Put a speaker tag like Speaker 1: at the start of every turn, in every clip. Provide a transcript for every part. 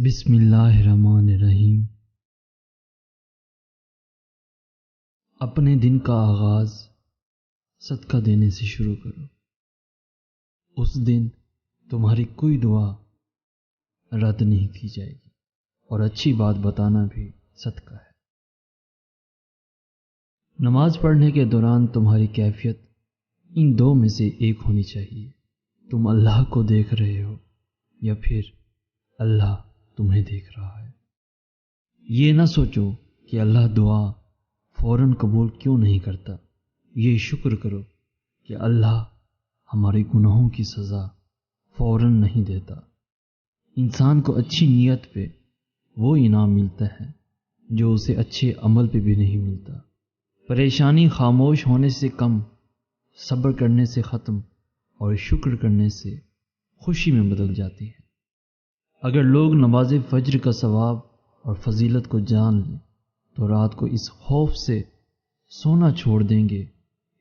Speaker 1: بسم اللہ الرحمن الرحیم۔ اپنے دن کا آغاز صدقہ دینے سے شروع کرو۔ اس دن تمہاری کوئی دعا رد نہیں کی جائے گی اور اچھی بات بتانا بھی صدقہ ہے۔ نماز پڑھنے کے دوران تمہاری کیفیت ان دو میں سے ایک ہونی چاہیے۔ تم اللہ کو دیکھ رہے ہو یا پھر اللہ تمہیں دیکھ رہا ہے۔ یہ نہ سوچو کہ اللہ دعا فوراً قبول کیوں نہیں کرتا، یہ شکر کرو کہ اللہ ہمارے گناہوں کی سزا فوراً نہیں دیتا۔ انسان کو اچھی نیت پہ وہ انعام ملتا ہے جو اسے اچھے عمل پہ بھی نہیں ملتا۔ پریشانی خاموش ہونے سے کم، صبر کرنے سے ختم اور شکر کرنے سے خوشی میں بدل جاتی ہے۔ اگر لوگ نماز فجر کا ثواب اور فضیلت کو جان لیں تو رات کو اس خوف سے سونا چھوڑ دیں گے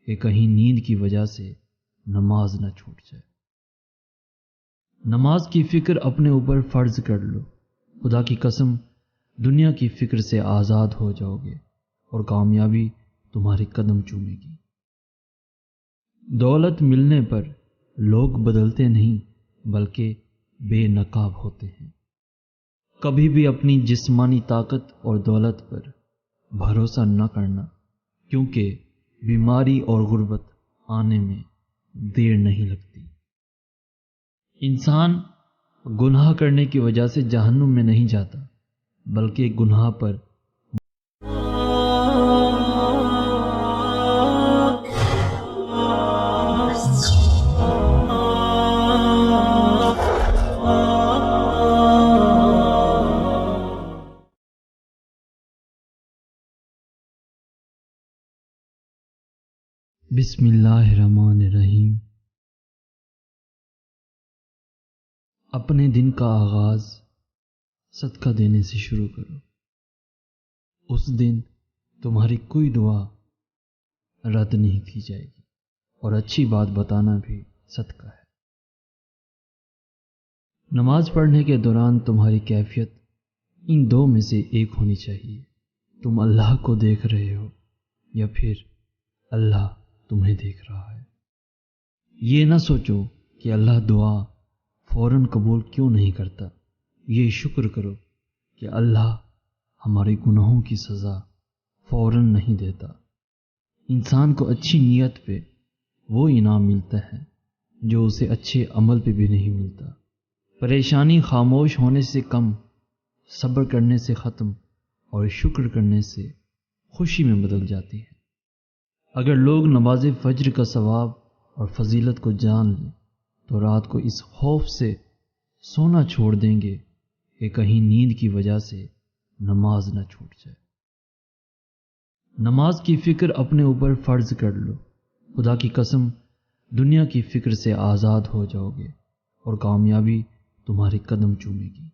Speaker 1: کہ کہیں نیند کی وجہ سے نماز نہ چھوٹ جائے۔ نماز کی فکر اپنے اوپر فرض کر لو۔ خدا کی قسم دنیا کی فکر سے آزاد ہو جاؤ گے اور کامیابی تمہارے قدم چومے گی۔ دولت ملنے پر لوگ بدلتے نہیں بلکہ بے نقاب ہوتے ہیں۔ کبھی بھی اپنی جسمانی طاقت اور دولت پر بھروسہ نہ کرنا، کیونکہ بیماری اور غربت آنے میں دیر نہیں لگتی۔ انسان گناہ کرنے کی وجہ سے جہنم میں نہیں جاتا بلکہ گناہ پر بسم اللہ الرحمن الرحیم۔ اپنے دن کا آغاز صدقہ دینے سے شروع کرو۔ اس دن تمہاری کوئی دعا رد نہیں کی جائے گی اور اچھی بات بتانا بھی صدقہ ہے۔ نماز پڑھنے کے دوران تمہاری کیفیت ان دو میں سے ایک ہونی چاہیے۔ تم اللہ کو دیکھ رہے ہو یا پھر اللہ تمہیں دیکھ رہا ہے۔ یہ نہ سوچو کہ اللہ دعا فوراً قبول کیوں نہیں کرتا، یہ شکر کرو کہ اللہ ہمارے گناہوں کی سزا فوراً نہیں دیتا۔ انسان کو اچھی نیت پہ وہ انعام ملتا ہے جو اسے اچھے عمل پہ بھی نہیں ملتا۔ پریشانی خاموش ہونے سے کم، صبر کرنے سے ختم اور شکر کرنے سے خوشی میں بدل جاتی ہے۔ اگر لوگ نماز فجر کا ثواب اور فضیلت کو جان لیں تو رات کو اس خوف سے سونا چھوڑ دیں گے کہ کہیں نیند کی وجہ سے نماز نہ چھوٹ جائے۔ نماز کی فکر اپنے اوپر فرض کر لو۔ خدا کی قسم دنیا کی فکر سے آزاد ہو جاؤ گے اور کامیابی تمہارے قدم چومے گی۔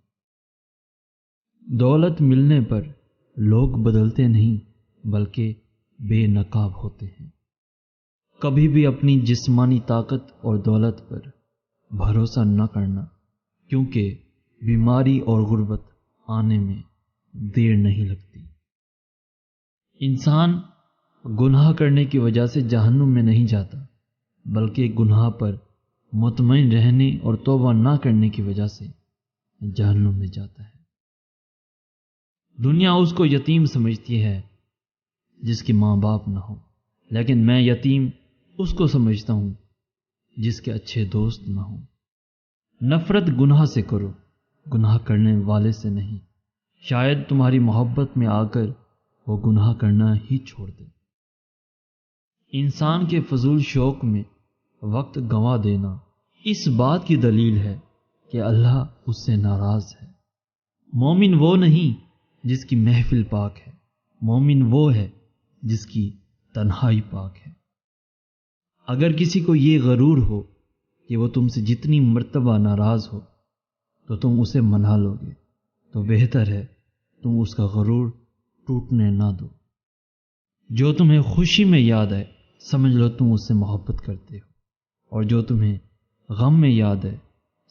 Speaker 1: دولت ملنے پر لوگ بدلتے نہیں بلکہ بے نقاب ہوتے ہیں۔ کبھی بھی اپنی جسمانی طاقت اور دولت پر بھروسہ نہ کرنا، کیونکہ بیماری اور غربت آنے میں دیر نہیں لگتی۔ انسان گناہ کرنے کی وجہ سے جہنم میں نہیں جاتا بلکہ گناہ پر مطمئن رہنے اور توبہ نہ کرنے کی وجہ سے جہنم میں جاتا ہے۔ دنیا اس کو یتیم سمجھتی ہے جس کے ماں باپ نہ ہو، لیکن میں یتیم اس کو سمجھتا ہوں جس کے اچھے دوست نہ ہوں۔ نفرت گناہ سے کرو، گناہ کرنے والے سے نہیں، شاید تمہاری محبت میں آ کر وہ گناہ کرنا ہی چھوڑ دے۔ انسان کے فضول شوق میں وقت گنوا دینا اس بات کی دلیل ہے کہ اللہ اس سے ناراض ہے۔ مومن وہ نہیں جس کی محفل پاک ہے، مومن وہ ہے جس کی تنہائی پاک ہے۔ اگر کسی کو یہ غرور ہو کہ وہ تم سے جتنی مرتبہ ناراض ہو تو تم اسے منا لو گے، تو بہتر ہے تم اس کا غرور ٹوٹنے نہ دو۔ جو تمہیں خوشی میں یاد آئے سمجھ لو تم اس سے محبت کرتے ہو، اور جو تمہیں غم میں یاد آئے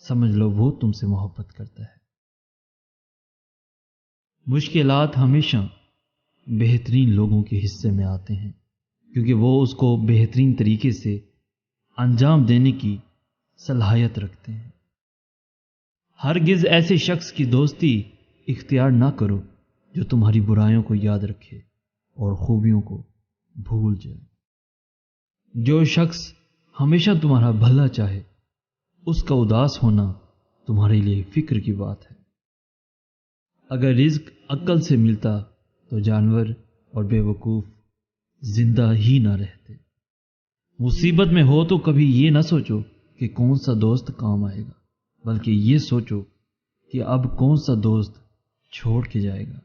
Speaker 1: سمجھ لو وہ تم سے محبت کرتا ہے۔ مشکلات ہمیشہ بہترین لوگوں کے حصے میں آتے ہیں، کیونکہ وہ اس کو بہترین طریقے سے انجام دینے کی صلاحیت رکھتے ہیں۔ ہرگز ایسے شخص کی دوستی اختیار نہ کرو جو تمہاری برائیوں کو یاد رکھے اور خوبیوں کو بھول جائے۔ جو شخص ہمیشہ تمہارا بھلا چاہے، اس کا اداس ہونا تمہارے لیے فکر کی بات ہے۔ اگر رزق عقل سے ملتا تو جانور اور بے وقوف زندہ ہی نہ رہتے۔ مصیبت میں ہو تو کبھی یہ نہ سوچو کہ کون سا دوست کام آئے گا، بلکہ یہ سوچو کہ اب کون سا دوست چھوڑ کے جائے گا۔